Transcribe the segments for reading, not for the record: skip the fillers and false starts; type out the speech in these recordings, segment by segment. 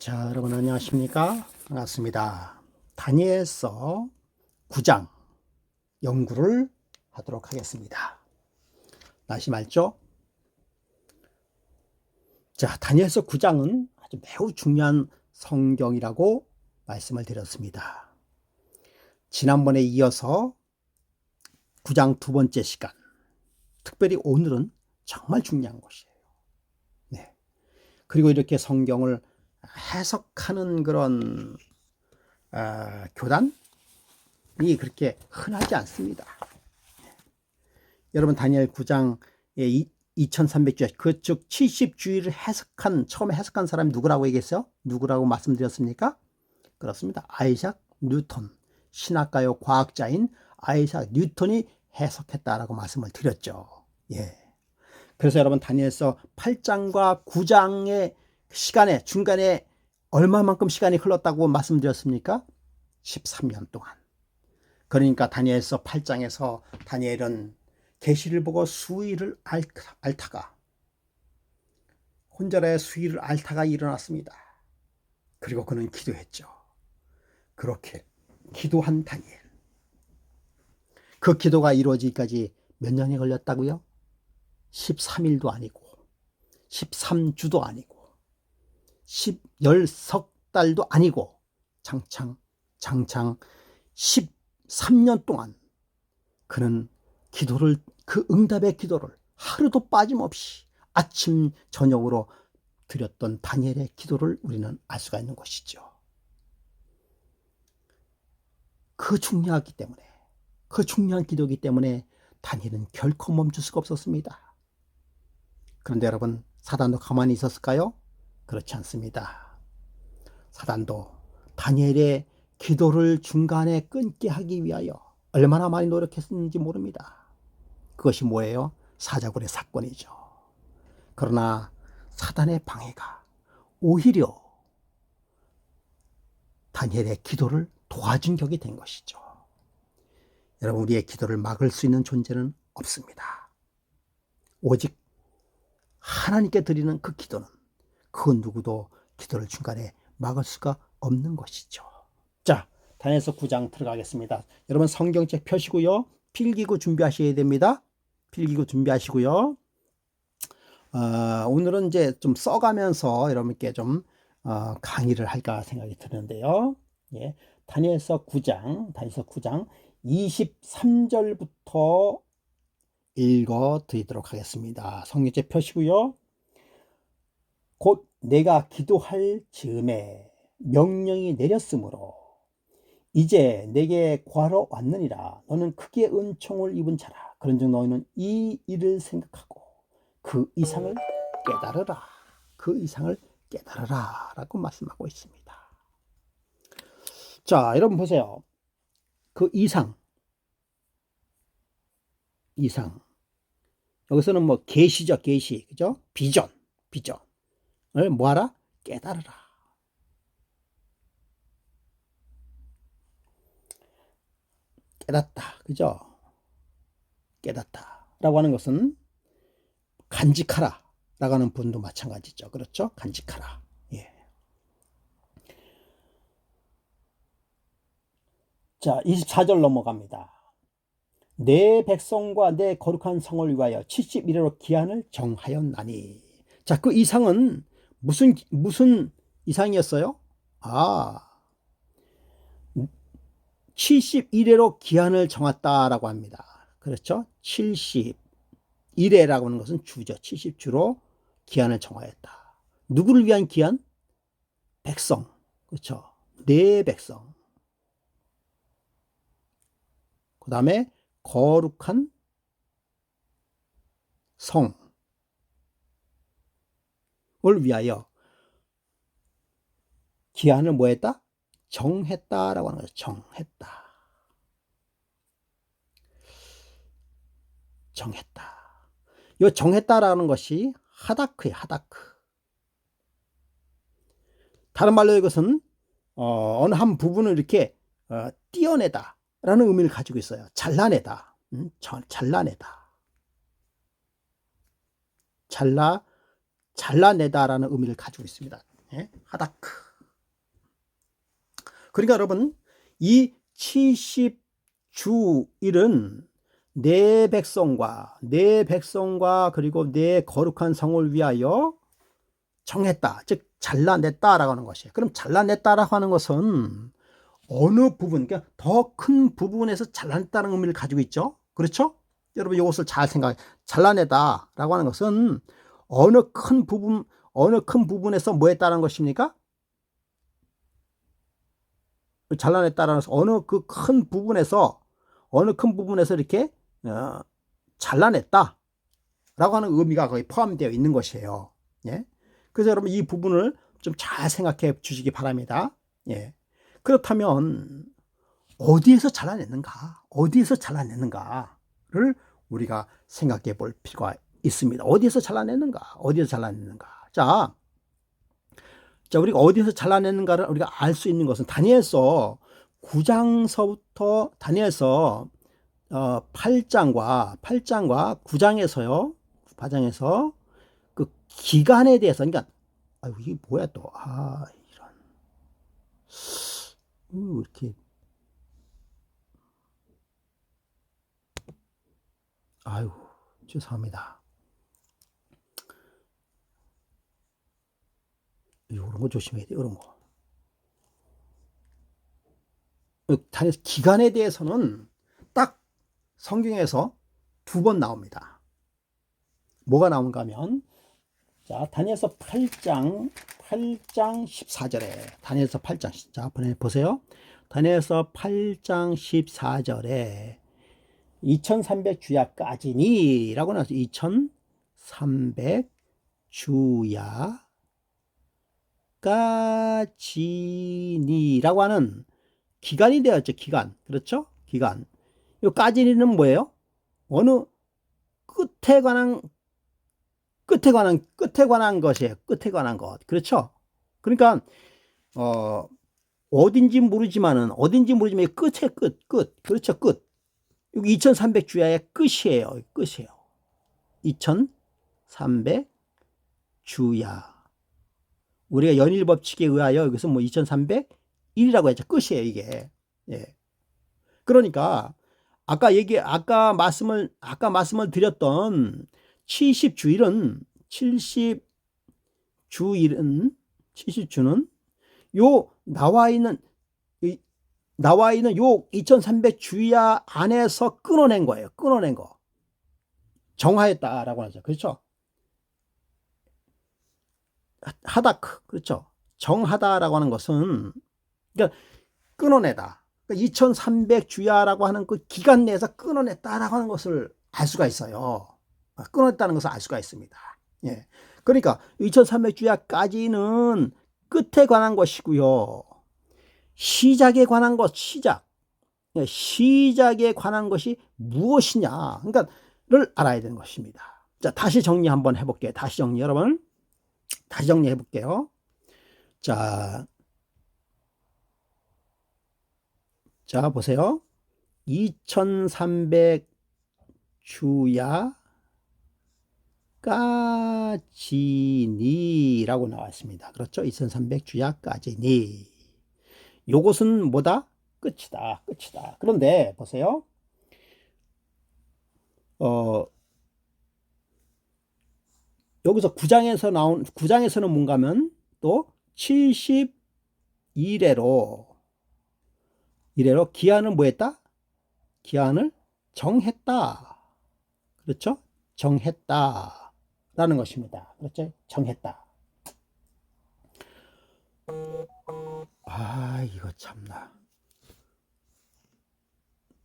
자, 여러분 안녕하십니까? 반갑습니다. 다니엘서 9장 연구를 하도록 하겠습니다. 날씨 맑죠? 자, 다니엘서 9장은 아주 매우 중요한 성경이라고 말씀을 드렸습니다. 지난번에 이어서 9장 두 번째 시간, 특별히 오늘은 정말 중요한 것이에요. 네. 그리고 이렇게 성경을 해석하는 그런 교단이 그렇게 흔하지 않습니다. 여러분 다니엘 9장의 2300주일 그즉 70주일을 처음에 해석한 사람이 누구라고 얘기했어요? 누구라고 말씀드렸습니까? 그렇습니다. 아이작 뉴턴, 신학가요 과학자인 아이작 뉴턴이 해석했다라고 말씀을 드렸죠. 예. 그래서 여러분 다니엘서 8장과 9장의 시간에 중간에 얼마만큼 시간이 흘렀다고 말씀드렸습니까? 13년 동안. 그러니까 다니엘서 8장에서 다니엘은 계시를 보고 수일을 앓다가 혼절의 수일을 앓다가 일어났습니다. 그리고 그는 기도했죠. 그렇게 기도한 다니엘. 그 기도가 이루어지기까지 몇 년이 걸렸다고요? 13일도 아니고 13주도 아니고 10석 달도 아니고 장창 13년 동안 그는 그 응답의 기도를 하루도 빠짐없이 아침 저녁으로 드렸던 다니엘의 기도를 우리는 알 수가 있는 것이죠. 그 중요한 기도이기 때문에 다니엘은 결코 멈출 수가 없었습니다. 그런데 여러분, 사단도 가만히 있었을까요? 그렇지 않습니다. 사단도 다니엘의 기도를 중간에 끊게 하기 위하여 얼마나 많이 노력했는지 모릅니다. 그것이 뭐예요? 사자굴의 사건이죠. 그러나 사단의 방해가 오히려 다니엘의 기도를 도와준 격이 된 것이죠. 여러분, 우리의 기도를 막을 수 있는 존재는 없습니다. 오직 하나님께 드리는 그 기도는 그 누구도 기도를 중간에 막을 수가 없는 것이죠. 자, 다니엘서 9장 들어가겠습니다. 여러분 성경책 펴시고요. 필기구 준비하셔야 됩니다. 필기구 준비하시고요. 오늘은 이제 좀 써가면서 여러분께 좀 강의를 할까 생각이 드는데요. 예, 다니엘서 9장 23절부터 읽어 드리도록 하겠습니다. 성경책 펴시고요. 곧 내가 기도할 즈음에 명령이 내렸으므로 이제 내게 구하러 왔느니라. 너는 크게 은총을 입은 자라. 그런즉 너희는 이 일을 생각하고 그 이상을 깨달으라. 그 이상을 깨달으라 라고 말씀하고 있습니다. 자, 여러분 보세요. 그 이상 여기서는 뭐 계시죠. 계시, 그죠? 비전을 뭐하라? 깨달으라. 깨닫다, 그죠? 깨닫다라고 하는 것은 간직하라 라고 하는 분도 마찬가지죠. 그렇죠? 간직하라. 예. 자, 24절 넘어갑니다. 내 백성과 내 거룩한 성을 위하여 71회로 기한을 정하였나니. 자, 그 이상은 무슨 이상이었어요? 71회로 기한을 정했다라고 합니다. 그렇죠? 71회라고 하는 것은 주죠. 70주로 기한을 정하였다. 누구를 위한 기한? 백성. 그렇죠? 내 백성. 그 다음에 거룩한 성을 위하여 기한을 뭐 했다? 정했다라고 하는 거죠. 정했다. 이 정했다라는 것이 하다크예요. 하다크. 다른 말로 이것은 어느 한 부분을 이렇게 띄어내다 라는 의미를 가지고 있어요. 잘라내다. 잘라내다라는 의미를 가지고 있습니다. 예? 하다크. 그러니까 여러분, 이 70주일은 내 백성과 그리고 내 거룩한 성을 위하여 정했다, 즉 잘라냈다라고 하는 것이에요. 그럼 잘라냈다라고 하는 것은 어느 부분, 그러니까 더 큰 부분에서 잘라냈다는 의미를 가지고 있죠. 그렇죠? 여러분, 이것을 잘 생각해. 잘라내다라고 하는 것은 어느 큰 부분에서 뭐 했다는 것입니까? 잘라냈다라는 것은 어느 큰 부분에서 이렇게 잘라냈다라고 하는 의미가 거의 포함되어 있는 것이에요. 예. 그래서 여러분, 이 부분을 좀 잘 생각해 주시기 바랍니다. 예. 그렇다면 어디에서 잘라냈는가를 우리가 생각해 볼 필요가 있습니다. 어디에서 잘라냈는가? 자, 우리가 어디에서 잘라냈는가를 우리가 알 수 있는 것은 다니엘서 9장서부터 8장과 9장에서요. 8장에서 그 기간에 대해서, 그러니까 이게 뭐야 또, 이런, 이렇게, 죄송합니다. 이런 거 조심해야 돼, 이런 거. 기간에 대해서는 딱 성경에서 2번 나옵니다. 뭐가 나온가 하면, 자, 다니엘서 8장 14절에, 다니엘서 8장, 자, 보세요. 다니엘서 8장 14절에 2300주야까지니 라고 나왔어요. 2300주야까지니 라고 하는 기간이 되었죠. 기간. 그렇죠? 기간. 이 까지니는 뭐예요? 어느 끝에 관한 것이에요. 끝에 관한 것. 그렇죠? 그러니까 어딘지 모르지만 끝의 끝. 그렇죠? 끝. 여기 2300주야의 끝이에요. 2300주야. 우리가 연일 법칙에 의하여 여기서 뭐 2301이라고 했죠. 끝이에요, 이게. 예. 그러니까 아까 말씀을 드렸던 70주일은 요 나와 있는 요 2300주야 안에서 끊어낸 거예요. 끊어낸 거. 정하였다라고 하죠. 그렇죠? 하다크. 그렇죠? 정하다라고 하는 것은, 그러니까 끊어내다. 그러니까 2300주야라고 하는 그 기간 내에서 끊어냈다라고 하는 것을 알 수가 있어요. 끊어냈다는 것을 알 수가 있습니다. 예. 그러니까 2300주야까지는 끝에 관한 것이고요. 시작에 관한 것, 시작에 관한 것이 무엇이냐, 그러니까를 알아야 되는 것입니다. 자, 다시 정리 한번 해볼게요. 여러분. 다시 정리해 볼게요. 자, 보세요. 2300주야까지니라고 나왔습니다. 그렇죠? 2300주야까지니. 요것은 뭐다? 끝이다. 그런데 보세요. 여기서 9장에서는 뭔가 하면 또 71회로 기한을 뭐 했다? 기한을 정했다. 그렇죠? 정했다라는 것입니다. 그렇죠? 정했다. 이거 참나.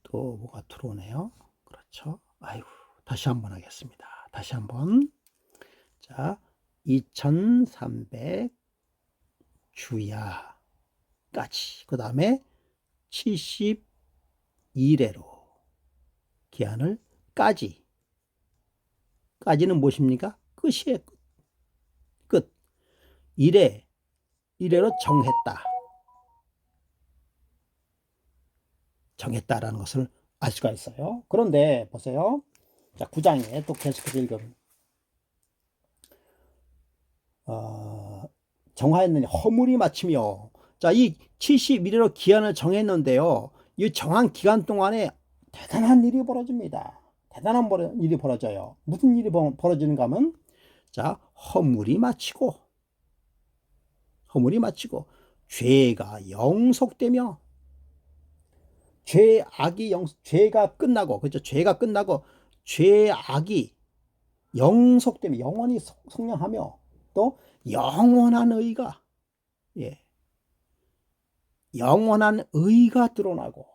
또 뭐가 들어오네요. 그렇죠? 다시 한번 하겠습니다. 다시 한번. 자, 2300주야까지. 그 다음에 71회로 기한을 까지는 무엇입니까? 끝이에요. 끝. 1회로 정했다라는 것을 알 수가 있어요. 그런데 보세요. 자, 9장에 또 계속해서 읽으면 정하였느니 허물이 마치며, 자, 이 71회로 기한을 정했는데요. 이 정한 기간 동안에 대단한 일이 벌어집니다. 대단한 일이 벌어져요. 무슨 일이 벌어지는가 하면, 자, 허물이 마치고 죄가 영속되며, 죄가 끝나고, 그죠? 죄가 끝나고 죄악이 영속되며, 영원히 성령하며, 또 영원한 의가, 예, 영원한 의가 드러나고,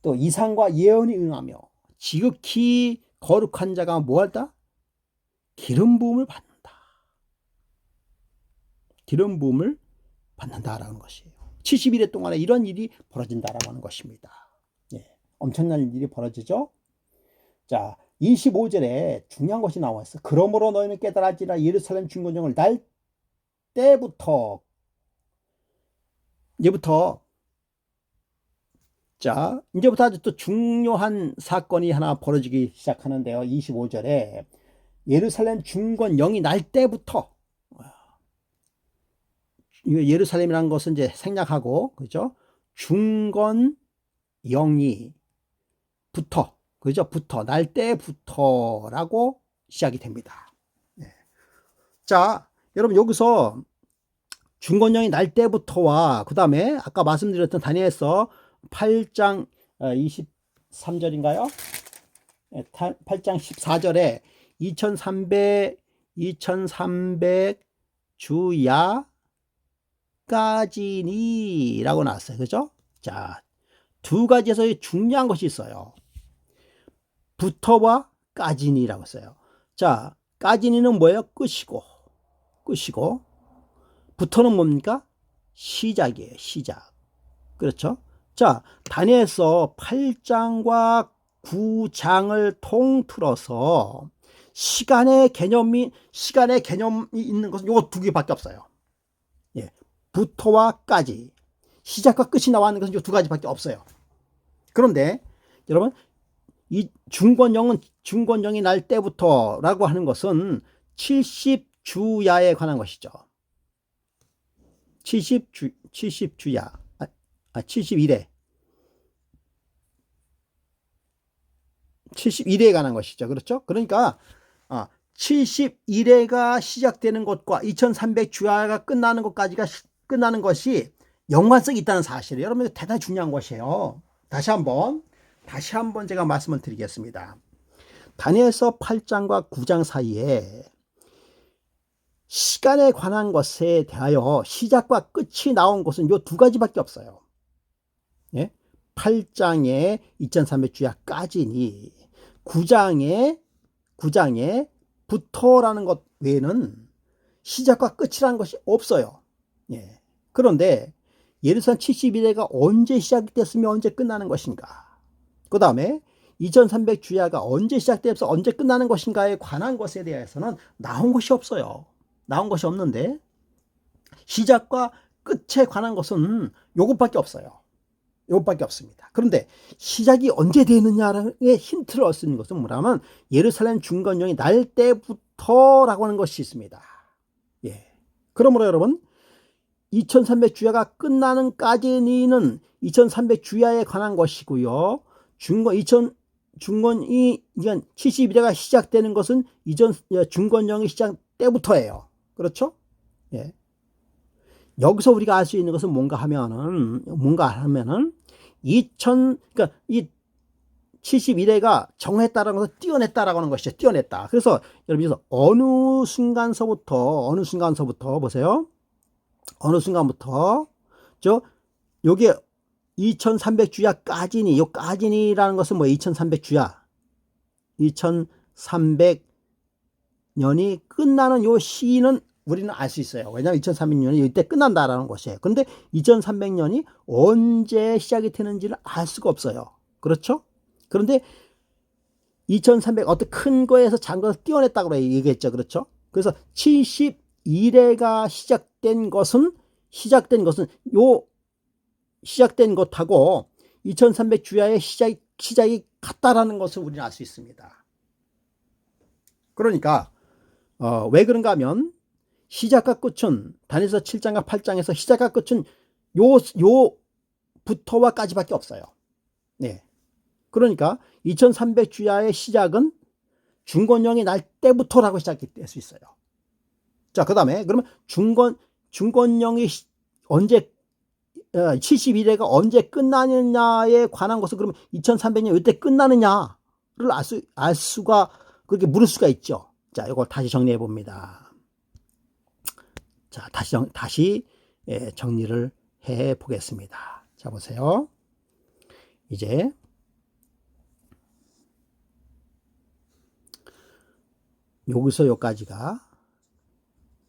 또 이상과 예언이 응하며, 지극히 거룩한 자가 뭐한다? 기름 부음을 받는다. 기름 부음을 받는다라는 것이에요. 70일의 동안에 이런 일이 벌어진다라고 하는 것입니다. 예, 엄청난 일이 벌어지죠. 자, 25절에 중요한 것이 나와 있어. 그러므로 너희는 깨달아지라. 예루살렘 중건정을 날 때부터, 이제부터 아주 또 중요한 사건이 하나 벌어지기 시작하는데요. 25절에 예루살렘 중건영이 날 때부터, 예루살렘이라는 것은 이제 생략하고, 그죠? 중건영이 날 때부터라고 시작이 됩니다. 자, 여러분, 여기서 중건영이 날 때부터와, 그 다음에 아까 말씀드렸던 다니엘서 8장 23절인가요? 8장 14절에 2300 주야까지니 라고 나왔어요. 그죠? 자, 두 가지에서 중요한 것이 있어요. 부터와 까지니라고 써요. 자, 까지니는 뭐예요? 끝이고, 부터는 뭡니까? 시작이에요. 시작. 그렇죠? 자, 다니엘서 8장과 9장을 통틀어서 시간의 개념이 있는 것은 요거 두 개밖에 없어요. 예, 부터와 까지, 시작과 끝이 나와 있는 것은 요 두 가지밖에 없어요. 그런데 여러분, 이 중건영이 날 때부터라고 하는 것은 70주야에 관한 것이죠. 70주야, 71회에 관한 것이죠. 그렇죠? 그러니까 71회가 시작되는 것과 2300주야가 끝나는 것이 연관성이 있다는 사실이에요. 여러분, 대단히 중요한 것이에요. 다시 한번 제가 말씀을 드리겠습니다. 다니엘서 8장과 9장 사이에 시간에 관한 것에 대하여 시작과 끝이 나온 것은 이 두 가지밖에 없어요. 예? 8장에 2300주야까지니 9장에 부터라는 것 외에는 시작과 끝이라는 것이 없어요. 예. 그런데 예루살렘 71회가 언제 시작됐으며 언제 끝나는 것인가, 그 다음에 2300주야가 언제 시작돼서 언제 끝나는 것인가에 관한 것에 대해서는 나온 것이 없어요. 나온 것이 없는데 시작과 끝에 관한 것은 요것밖에 없어요. 요것밖에 없습니다. 그런데 시작이 언제 되느냐의 힌트를 얻는 것은 뭐냐면 예루살렘 중건영이 날 때부터라고 하는 것이 있습니다. 예. 그러므로 여러분, 2300주야가 끝나는 까지는 2300주야에 관한 것이고요. 중건이 71회가 시작되는 것은 중건영이 시작 때부터예요. 그렇죠? 예. 여기서 우리가 알 수 있는 것은 뭔가 하면은 그러니까 이 71회가 정했다라는 것을 띄어냈다라고 하는 것이죠. 띄어냈다. 그래서 여러분, 어느 순간서부터 보세요. 어느 순간부터 요게 2300주야까지니, 요 까지니라는 것은 뭐 2300주야, 2300년이 끝나는 요 시는 우리는 알 수 있어요. 왜냐하면 2300년이 이때 끝난다라는 것이에요. 그런데 2300년이 언제 시작이 되는지를 알 수가 없어요. 그렇죠? 그런데 2300 어떤 큰 거에서 작은 것을 띄어냈다고 얘기했죠. 그렇죠? 그래서 71회가 시작된 것은 시작된 것하고 2300주야의 시작이 같다라는 것을 우리는 알 수 있습니다. 그러니까 왜 그런가 하면 시작과 끝은 다니엘서 7장과 8장에서 시작과 끝은 요부터와까지밖에 없어요. 네. 그러니까 2300주야의 시작은 중건령이 날 때부터라고 시작될 수 있어요. 자, 그 다음에 그러면 중건령이 언제 71회가 언제 끝나느냐에 관한 것은 그러면 2300년 이때 끝나느냐를 알 수가 그렇게 물을 수가 있죠. 자, 이걸 다시 정리해 봅니다. 자, 다시 정리를 해 보겠습니다. 자, 보세요. 이제 여기서 여기까지가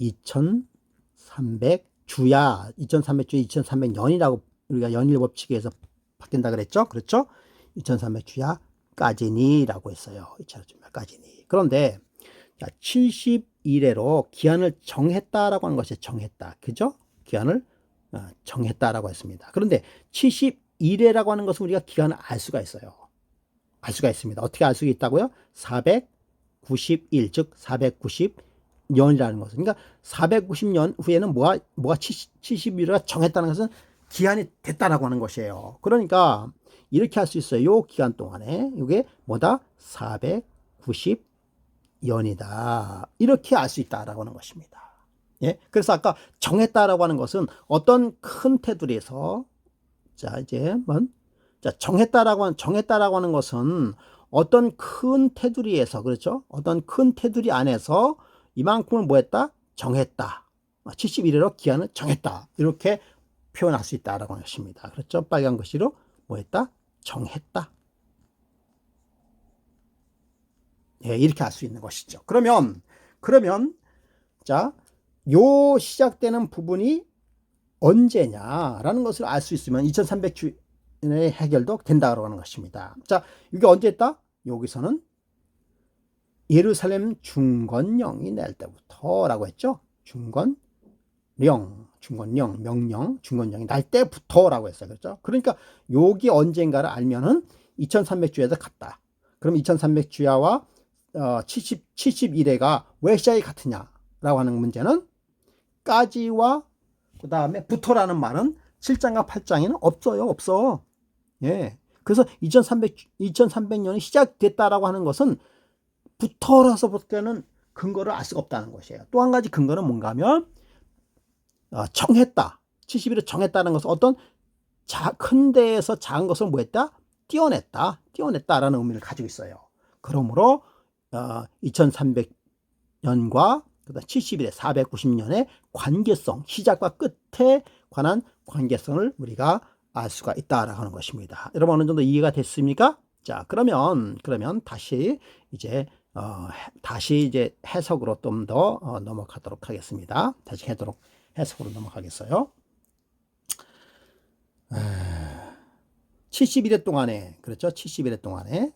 2300주야, 2300주야, 2300년이라고 우리가 연일법칙에서 바뀐다 그랬죠? 그렇죠? 2300주야까지니라고 했어요. 2300주야까지니. 그런데 70일에로 기한을 정했다라고 하는 것이 정했다. 그죠? 기한을 정했다라고 했습니다. 그런데 70일에라고 하는 것은 우리가 기한을 알 수가 있어요. 알 수가 있습니다. 어떻게 알 수가 있다고요? 491, 즉 490년이라는 것은, 그러니까 490년 후에는 뭐가 70일을 정했다는 것은 기한이 됐다라고 하는 것이에요. 그러니까 이렇게 할 수 있어요. 이 기간 동안에 이게 뭐다? 490년이다. 이렇게 알 수 있다라고 하는 것입니다. 예? 그래서 아까 정했다라고 하는 것은 어떤 큰 테두리에서, 자, 이제 자, 정했다라고 하는 것은 어떤 큰 테두리에서, 그렇죠? 어떤 큰 테두리 안에서 이만큼을 뭐 했다? 정했다. 71회로 기한을 정했다. 이렇게 표현할 수 있다라고 하는 것입니다. 그렇죠? 빨간 글씨로 뭐 했다? 정했다. 예, 이렇게 할 수 있는 것이죠. 그러면 자, 요 시작되는 부분이 언제냐라는 것을 알 수 있으면 2300주년의 해결도 된다고 하는 것입니다. 자, 이게 언제 했다? 여기서는 예루살렘 중건령이 낼 때부터라고 했죠. 중건령이 날 때부터라고 했어요. 그렇죠? 그러니까 여기 언젠가를 알면은 2300주야에서 같다. 그럼 2300주야와 71회가 왜 시작이 같으냐라고 하는 문제는 까지와 그 다음에 부터라는 말은 7장과 8장에는 없어요. 없어. 예. 그래서 2300년이 시작됐다라고 하는 것은 부터라서 볼때는 근거를 알 수가 없다는 것이에요. 또 한 가지 근거는 뭔가 하면 정했다. 71을 정했다는 것은 어떤 큰 데에서 작은 것을 뭐 했다? 띄어냈다라는 의미를 가지고 있어요. 그러므로 2300년과 70일에 490년의 관계성, 시작과 끝에 관한 관계성을 우리가 알 수가 있다라고 하는 것입니다. 여러분 어느 정도 이해가 됐습니까? 자, 그러면 다시 이제 해석으로 좀 더 넘어가도록 하겠습니다. 다시 해석으로 넘어가겠어요. 71회 동안에, 그렇죠? 71회 동안에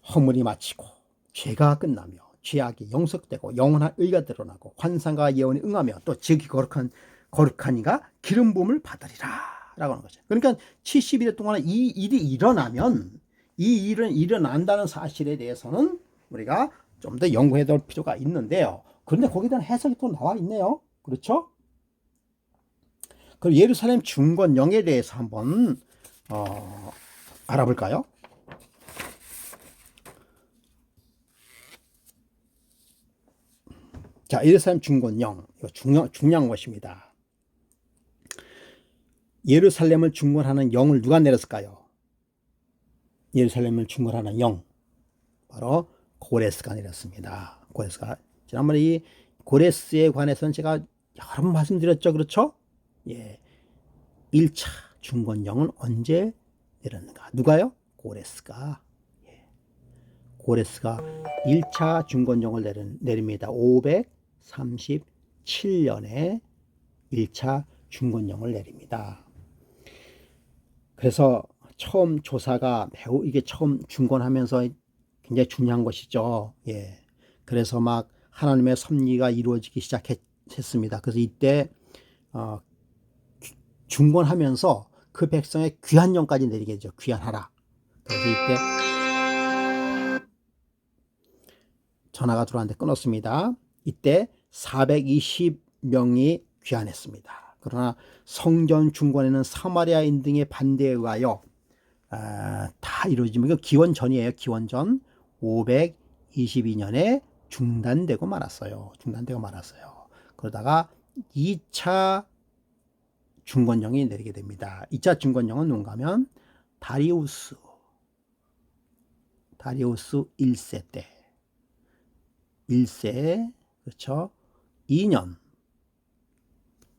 허물이 마치고 죄가 끝나며 죄악이 용서되고 영원한 의가 드러나고 환상과 예언이 응하며 또 지극히 거룩한 이가 기름 부음을 받으리라 라고 하는 거죠. 그러니까 71회 동안에 이 일이 일어나면, 이 일은 일어난다는 사실에 대해서는 우리가 좀 더 연구해 볼 필요가 있는데요. 그런데 거기에 대한 해석이 또 나와 있네요. 그렇죠? 그럼 예루살렘 중건령에 대해서 한번 알아볼까요? 자, 예루살렘 중건령, 이거 중요한 것입니다. 예루살렘을 중건하는 영을 누가 내렸을까요? 예루살렘을 중건하는 영, 바로 고레스가 내렸습니다. 고레스가, 지난번에 이 고레스에 관해서는 제가 여러 번 말씀드렸죠. 그렇죠? 예. 1차 중건령은 언제 내렸는가? 누가요? 고레스가. 예. 고레스가 1차 중건령을 내립니다. 537년에 1차 중건령을 내립니다. 그래서 처음 조사가 이게 처음 중건하면서 굉장히 중요한 것이죠. 예. 그래서 막 하나님의 섭리가 이루어지기 시작했습니다. 그래서 이때 중건하면서 그 백성의 귀환령까지 내리게 되죠. 귀환하라. 그래서 이때 전화가 들어왔는데 끊었습니다. 이때 420명이 귀환했습니다. 그러나 성전 중건에는 사마리아인 등의 반대에 의하여 다 이루어지면, 이거 기원 전이에요. 기원 전 522년에 중단되고 말았어요. 그러다가 2차 중건령이 내리게 됩니다. 2차 중건령은 누군가 하면 다리우스 1세 때, 1세, 그렇죠? 2년,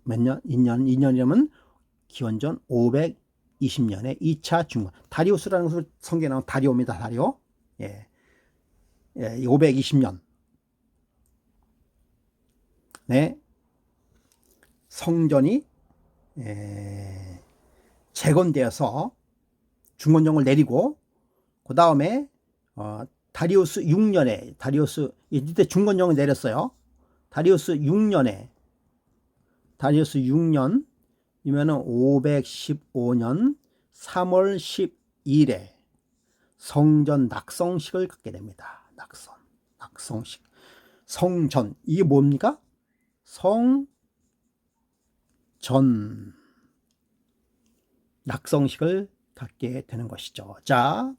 몇 년? 2년이면 기원전 520년에 2차 중건. 다리우스라는 것을 성경에 나오는 다리오입니다. 다리오. 520년. 네. 성전이 재건되어서 중건령을 내리고, 그 다음에 다리우스 6년에 이때 중건령을 내렸어요. 다리우스 6년이면은 515년 3월 10일에 성전 낙성식을 갖게 됩니다. 낙성식. 성전, 이게 뭡니까? 성전 낙성식을 갖게 되는 것이죠. 자,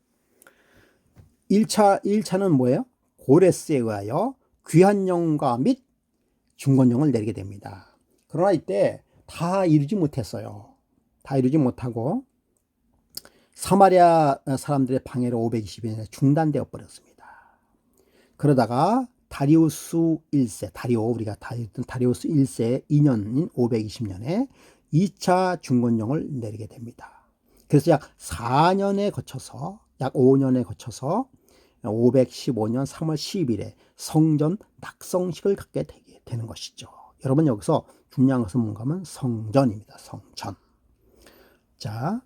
1차는 뭐예요? 고레스에 의하여 귀환령과 및 중건령을 내리게 됩니다. 그러나 이때 다 이루지 못했어요. 다 이루지 못하고 사마리아 사람들의 방해로 520년에 중단되어 버렸습니다. 그러다가 다리우스 1세, 우리가 다리우스 1세 2년인 520년에 2차 중건령을 내리게 됩니다. 그래서 약 5년에 거쳐서 515년 3월 10일에 성전 낙성식을 갖게 되는 것이죠. 여러분, 여기서 중요한 것은 뭔가 하면 성전입니다. 성전. 자,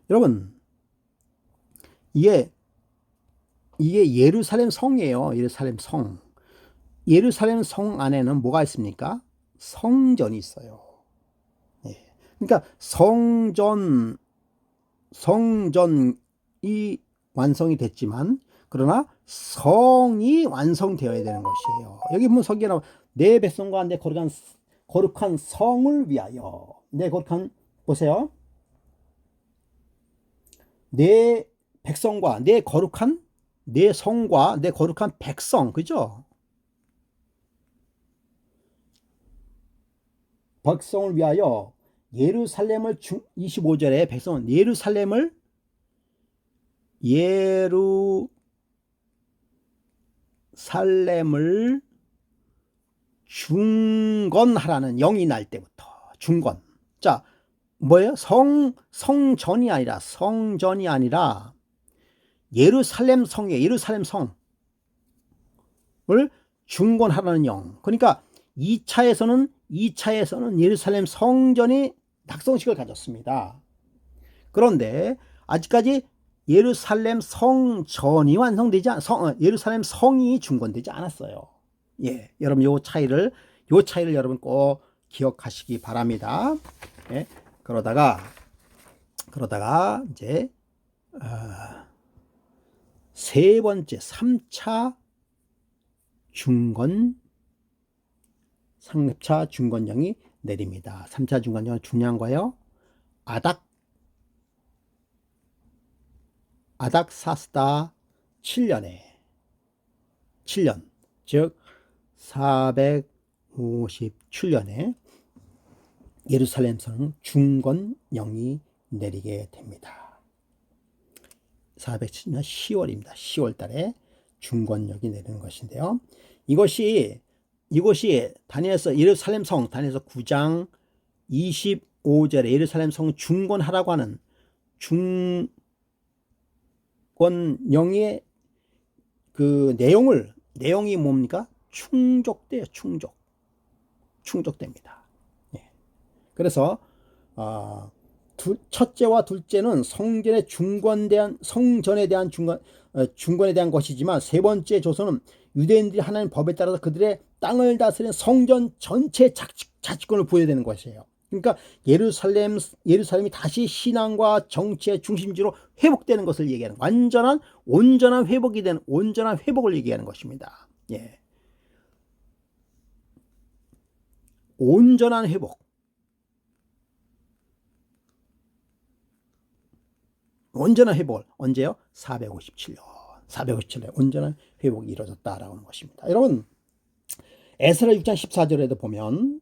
여러분, 이게 예루살렘 성이에요. 예루살렘 성 안에는 뭐가 있습니까? 성전이 있어요. 그러니까 성전이 완성이 됐지만, 그러나 성이 완성되어야 되는 것이에요. 여기 보면 성경에 나오면 내 백성과 내 거룩한 성을 위하여, 보세요. 내 백성과 내 성과 내 거룩한 백성, 그죠? 백성을 위하여 예루살렘을 25절에 백성은 예루살렘을 중건하라는 영이 날 때부터 중건. 자, 뭐예요? 성전이 아니라 예루살렘 성이에요. 예루살렘 성을 중건하라는 영. 그러니까 2차에서는 예루살렘 성전이 낙성식을 가졌습니다. 그런데 아직까지 예루살렘 성전이 예루살렘 성이 중건되지 않았어요. 여러분, 요 차이를 여러분 꼭 기억하시기 바랍니다. 그러다가 이제 세 번째 3차 중건령이 내립니다. 3차 중건령은 중요한 거예요. 아닥사스다 7년, 즉 457년에 예루살렘 성 중건령이 내리게 됩니다. 407년 10월입니다. 10월 달에 중건령이 내리는 것인데요. 이것이 다니엘서 예루살렘 성, 다니엘서 9장 25절에 예루살렘 성 중건하라고 하는 중건령의 그 내용이 뭡니까? 충족돼요. 충족됩니다. 그래서 첫째와 둘째는 성전에 대한 중건에 대한 것이지만, 세 번째 조서는 유대인들이 하나님 법에 따라서 그들의 땅을 다스리는 성전 전체 자치권을 부여되는 것이에요. 그러니까 예루살렘이 다시 신앙과 정치의 중심지로 회복되는 것을 얘기하는, 온전한 회복이 되는, 온전한 회복을 얘기하는 것입니다. 예. 온전한 회복. 온전한 회복을 언제요? 457년에 온전한 회복이 이루어졌다라고 하는 것입니다. 여러분, 에스라 6장 14절에도 보면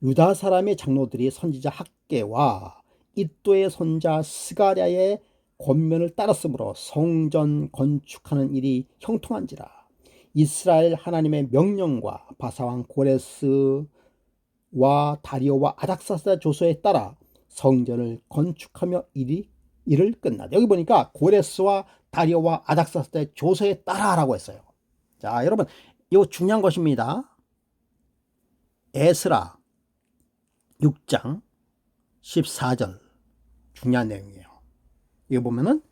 유다 사람의 장로들이 선지자 학개와 id도의 손자 스가랴의 권면을 따랐으므로 성전 건축하는 일이 형통한지라. 이스라엘 하나님의 명령과 바사왕 고레스와 다리오와 아닥사스다 조서에 따라 성전을 건축하며 일을 끝나다. 여기 보니까 고레스와 다리오와 아닥사스다의 조서에 따라라고 했어요. 자, 여러분, 이거 중요한 것입니다. 에스라 6장 14절 중요한 내용이에요. 이거 보면은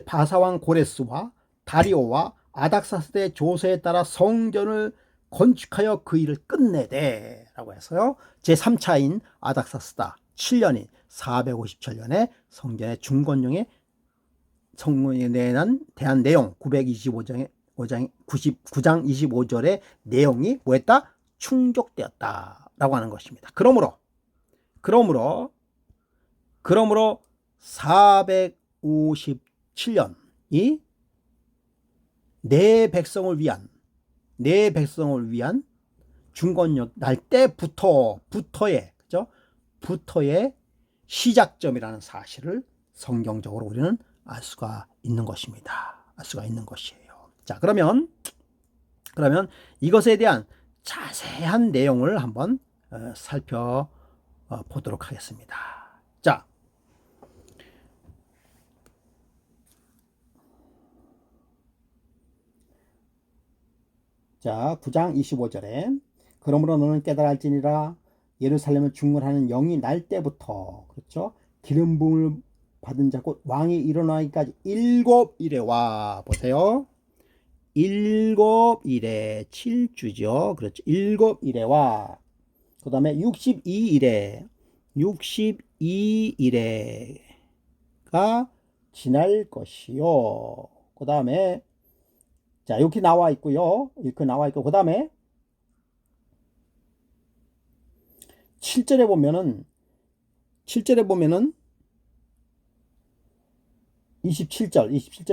바사왕 고레스와 다리오와 아닥사스다의 조서에 따라 성전을 건축하여 그 일을 끝내되 라고 해서요, 제3차인 아닥사스다 7년인 457년에 성전의 중건용에 대한 내용 925장 99장 25절의 내용이 뭐했다? 충족되었다 라고 하는 것입니다. 그러므로 457년이 내 백성을 위한 중건용 날 때부터의 시작점이라는 사실을 성경적으로 우리는 알 수가 있는 것입니다. 알 수가 있는 것이에요. 자, 그러면 이것에 대한 자세한 내용을 한번 살펴보도록 하겠습니다. 자, 9장 25절에 그러므로 너는 깨달을지니라 예루살렘을 중건하는 영이 날 때부터, 그렇죠? 기름 부음을 받은 자 곧 왕이 일어나기까지 7일에와 보세요. 7일에 7주죠. 그렇죠. 7일에와 그 다음에 62일에가 지날 것이요. 그 다음에 자, 이렇게 나와 있고요. 이렇게 나와 있고, 그 다음에 7절에 보면은 27절에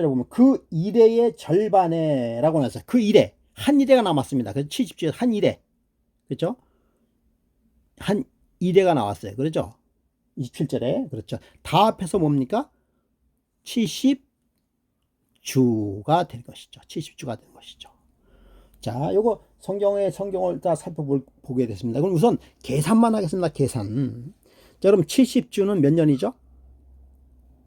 보면 그 일해의 절반에 라고 나왔어요. 그 일해, 한 일해가 남았습니다. 그래서 70주에 한 일해, 그렇죠? 한 일해가 나왔어요. 그렇죠? 27절에, 그렇죠? 다 합해서 뭡니까? 70주가 될 것이죠. 70주가 될 것이죠. 자, 요거 성경을 다 살펴보게 됐습니다. 그럼 우선 계산만 하겠습니다. 계산. 자, 그럼 70주는 몇 년이죠?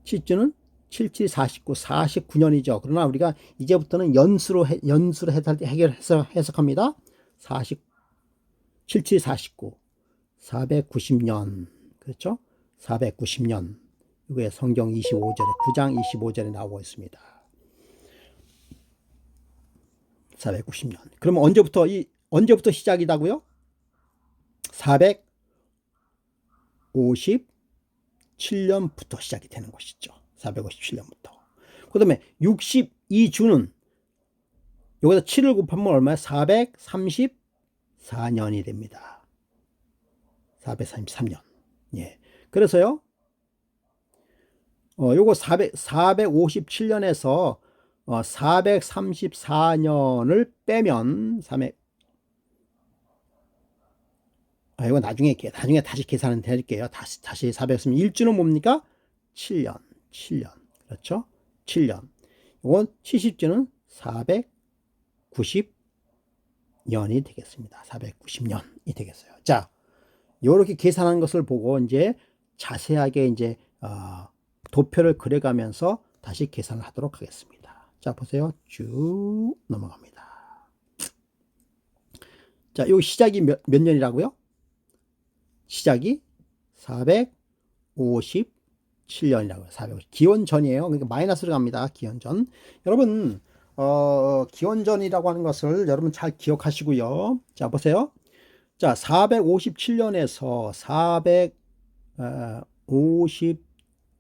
70주는 77, 49, 49년이죠. 그러나 우리가 이제부터는 연수로 해석합니다. 77, 49, 490년. 그렇죠? 490년. 이게 성경 25절에, 9장 25절에 나오고 있습니다. 490년. 그러면 언제부터 시작이다고요? 457년부터 시작이 되는 것이죠. 457년부터. 그 다음에 62주는 여기다 7을 곱하면 얼마야? 434년이 됩니다. 433년. 예. 그래서요, 요거 457년에서 434년을 빼면 이거 나중에 다시 계산을 해드릴게요. 다시 400쓰면 1주는 뭡니까? 7년. 그렇죠? 7년. 이건 70주는 490년이 되겠습니다. 490년이 되겠어요. 자, 요렇게 계산한 것을 보고 이제 자세하게 이제 도표를 그려가면서 다시 계산을 하도록 하겠습니다. 자, 보세요. 쭉 넘어갑니다. 자, 요 시작이 몇 년이라고요? 시작이 457년이라고요. 450. 기원전이에요. 그러니까 마이너스로 갑니다. 기원전. 여러분, 기원전이라고 하는 것을 여러분 잘 기억하시고요. 자, 보세요. 자, 457년에서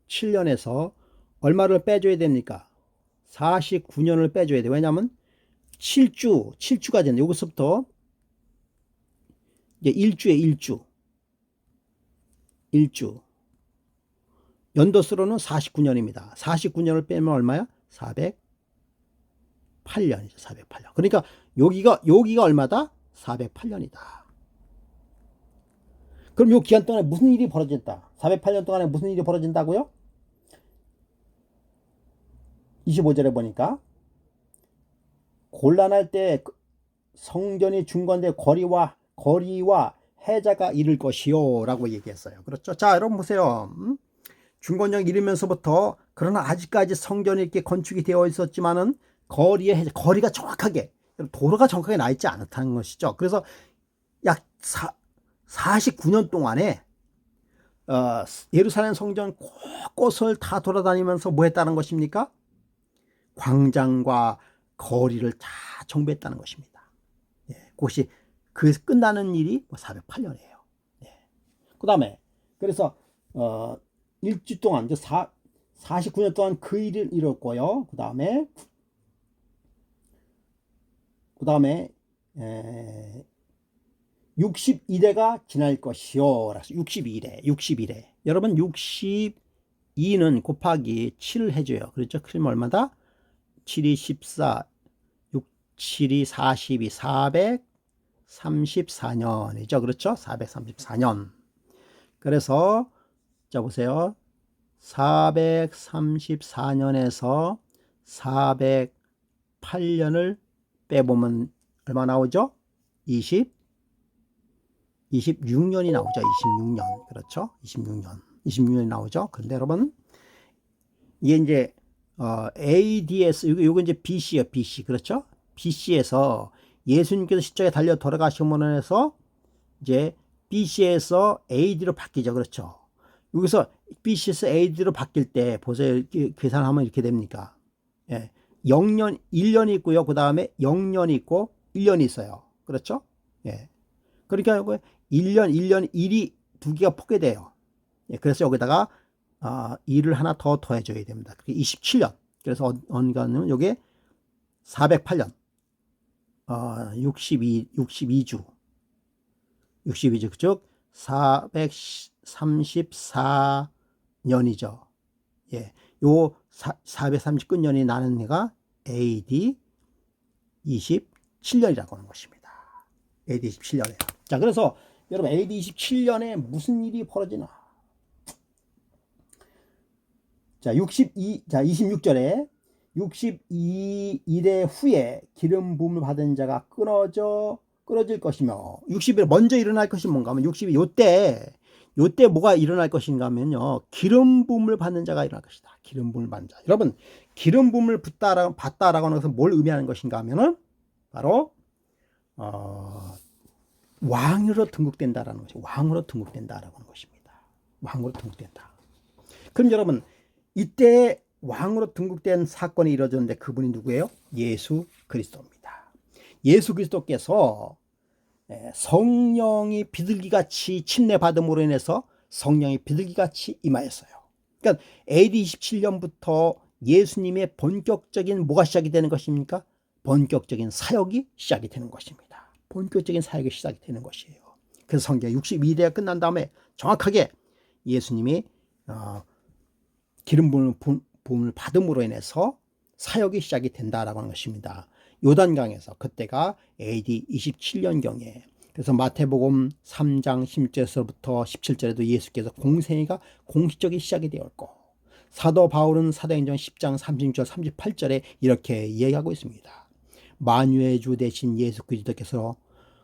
457년에서 얼마를 빼줘야 됩니까? 49년을 빼줘야 돼요. 왜냐하면 7주가 되는데 여기서부터 이제 1주 연도수로는 49년입니다. 49년을 빼면 얼마야? 408년이죠. 408년. 그러니까 여기가 얼마다? 408년이다. 그럼 요 기간 동안에 무슨 일이 벌어졌다? 408년 동안에 무슨 일이 벌어진다고요? 25절에 보니까 곤란할 때 성전이 중건돼 거리와 해자가 이를 것이요 라고 얘기했어요. 그렇죠? 자, 여러분 보세요. 중건적 이르면서부터, 그러나 아직까지 성전이 이렇게 건축이 되어 있었지만은 거리가 정확하게, 도로가 정확하게 나 있지 않다는 것이죠. 그래서 약 49년 동안에 예루살렘 성전 곳곳을 다 돌아다니면서 뭐 했다는 것입니까? 광장과 거리를 다 정비했다는 것입니다. 예, 그것이 그래서 끝나는 일이 408년이에요. 예. 그 다음에 그래서 1주 동안 49년 동안 그 일을 이뤘고요. 그 다음에 62대가 지날 것이요. 62대. 여러분 62는 곱하기 7을 해줘요. 그렇죠? 그러면 얼마다? 7이 14, 6, 7이 42, 434년이죠. 그렇죠? 434년. 그래서 자 보세요. 434년에서 408년을 빼보면 얼마 나오죠? 26년이 나오죠. 26년. 그렇죠? 26년이 나오죠. 그런데 여러분, 이게 이제, ADS, 이거 이제 BC예요. BC. 그렇죠? BC에서 예수님께서 십자가에 달려 돌아가시므로 해서 이제 BC에서 AD로 바뀌죠. 그렇죠? 여기서 BC에서 AD로 바뀔 때, 보세요. 이렇게 계산하면 이렇게 됩니까? 예. 0년, 1년이 있고요. 그 다음에 0년이 있고 1년이 있어요. 그렇죠? 예. 그러니까 이거 1년, 1이 두 개가 포개돼요. 예. 그래서 여기다가 2를 하나 더 더해줘야 됩니다. 그게 27년. 그래서 언가는 여기에 408년. 62주. 즉 434년이죠. 예. 요 439년이 나는 해가 AD 27년이라고 하는 것입니다. AD 27년에. 자, 그래서 여러분 AD 27년에 무슨 일이 벌어지나? 자, 26절에 62일의 후에 기름 부음을 받은 자가 끊어질 것이며, 60일 먼저 일어날 것이 뭔가 하면 60일 요때 뭐가 일어날 것인가 하면요, 기름 부음을 받는 자가 일어날 것이다. 기름 부음을 받는 자. 여러분, 기름 부음을 받다라고 하는 것은 뭘 의미하는 것인가 하면은 바로 왕으로 등극된다라는 것이, 왕으로 등극된다라고 하는 것입니다. 왕으로 등극된다. 그럼 여러분, 이때 왕으로 등극된 사건이 이루어졌는데 그분이 누구예요? 예수 그리스도입니다. 예수 그리스도께서 성령이 비둘기같이 침례받음으로 인해서 성령이 비둘기같이 임하였어요. 그러니까 AD 27년부터 예수님의 본격적인 뭐가 시작이 되는 것입니까? 본격적인 사역이 시작이 되는 것입니다. 본격적인 사역이 시작이 되는 것이에요. 그래서 성경 62대가 끝난 다음에 정확하게 예수님이 기름 부음을 받음으로 인해서 사역이 시작이 된다라고 하는 것입니다. 요단강에서, 그때가 AD 27년경에. 그래서 마태복음 3장 16절부터 17절에도 예수께서 공생애가 공식적인 시작이 되었고, 사도 바울은 사도행전 10장 36절 38절에 이렇게 이야기하고 있습니다. 만유의 주 되신 예수 그리스도께서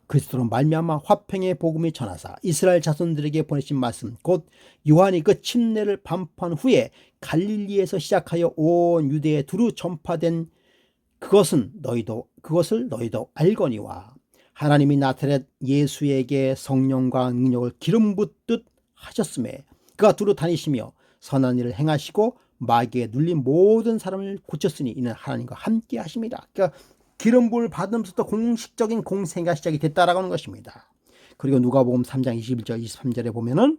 그리스도로 말미암아 화평의 복음이 전하사 이스라엘 자손들에게 보내신 말씀, 곧 요한이 그 침례를 반포한 후에 갈릴리에서 시작하여 온 유대에 두루 전파된 그것을 너희도 알거니와, 하나님이 나타낸 예수에게 성령과 능력을 기름 붓듯 하셨음에 그가 두루 다니시며 선한 일을 행하시고 마귀에 눌린 모든 사람을 고쳤으니 이는 하나님과 함께 하심이라. 그러니까 기름 부음을 받으면서부터 공식적인 공생애가 시작이 됐다라고 하는 것입니다. 그리고 누가복음 3장 21절 23절에 보면은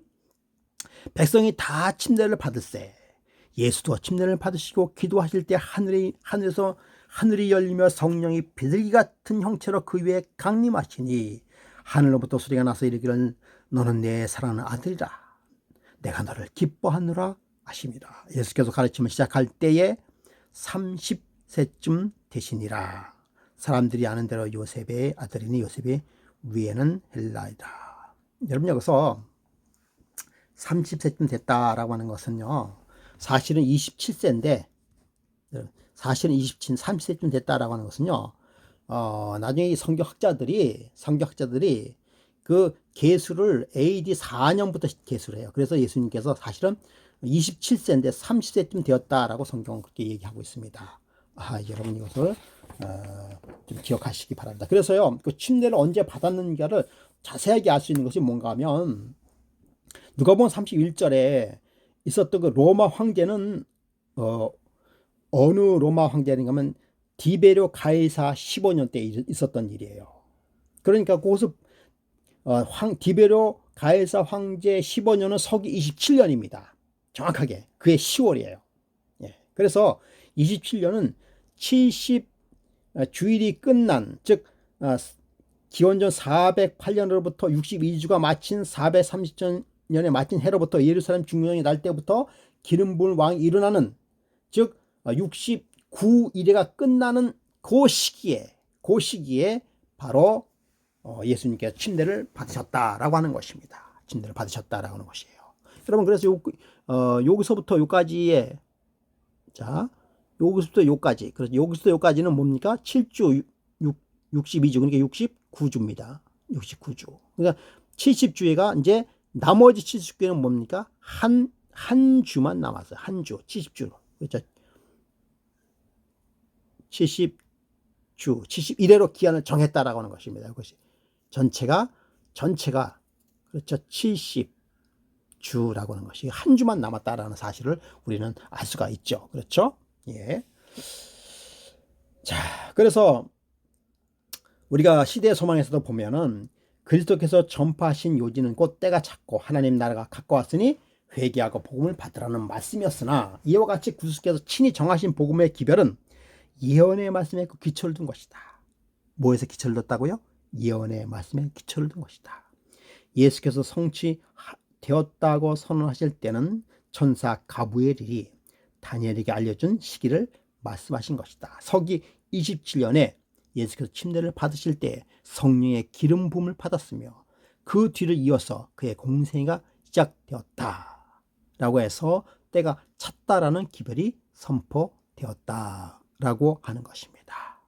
백성이 다 침례를 받을세 예수도 침례를 받으시고 기도하실 때 하늘이 열리며 성령이 비둘기 같은 형체로 그 위에 강림하시니 하늘로부터 소리가 나서 이르기를 너는 내 사랑하는 아들이라 내가 너를 기뻐하노라 하십니다. 예수께서 가르침을 시작할 때에 30세쯤 되시니라. 사람들이 아는 대로 요셉의 아들이니 요셉의 위에는 헬라이다. 여러분 여기서 30세쯤 됐다라고 하는 것은요. 사실은 27세인데 사실은 30세쯤 됐다라고 하는 것은요. 나중에 이 성경학자들이 그 계수를 AD 4년부터 계수를 해요. 그래서 예수님께서 사실은 27세인데 30세쯤 되었다라고 성경은 그렇게 얘기하고 있습니다. 여러분 이것을 좀 기억하시기 바랍니다. 그래서요, 그 침례를 언제 받았는가를 자세하게 알 수 있는 것이 뭔가 하면 누가복음 31절에 있었던 그 로마 황제는 어느 로마 황제인가 하면 디베료 가이사 15년 때 있었던 일이에요. 그러니까 그것을 디베료 가이사 황제 15년은 서기 27년입니다. 정확하게 그해 10월이에요. 예. 그래서 27년은 70 주일이 끝난 즉 기원전 408년으로부터 62주가 마친 430년에 마친 해로부터 예루살렘 중령이 날 때부터 기름 부은 왕이 일어나는 즉 69일회가 끝나는 그 시기에 바로 예수님께서 침례를 받으셨다라고 하는 것입니다. 침례를 받으셨다라고 하는 것이에요. 여러분 그래서 여기서부터 여기까지의 여기서부터 여기까지 그래서 여기서부터 여기까지는 뭡니까? 7주 62주 그러니까 69주입니다. 69주. 그러니까 70주회가 이제 나머지 70주회는 뭡니까? 한 주만 남았어요. 한 주. 70주. 그렇죠. 70주, 71회로 기한을 정했다라고 하는 것입니다. 이것이 전체가 그렇죠. 70주라고 하는 것이 한 주만 남았다라는 사실을 우리는 알 수가 있죠. 그렇죠? 예. 자, 그래서 우리가 시대의 소망에서도 보면은 그리스도께서 전파하신 요지는 곧 때가 찼고 하나님 나라가 가까웠으니 회개하고 복음을 받으라는 말씀이었으나 이와 같이 구주께서 친히 정하신 복음의 기별은 예언의 말씀에 그 기초를 둔 것이다. 뭐에서 기초를 뒀다고요? 예언의 말씀에 기초를 둔 것이다. 예수께서 성취되었다고 선언하실 때는 천사 가브리엘이 다니엘에게 알려준 시기를 말씀하신 것이다. 서기 27년에 예수께서 침례를 받으실 때 성령의 기름 부음을 받았으며 그 뒤를 이어서 그의 공생애가 시작되었다 라고 해서 때가 찼다라는 기별이 선포되었다 라고 하는 것입니다.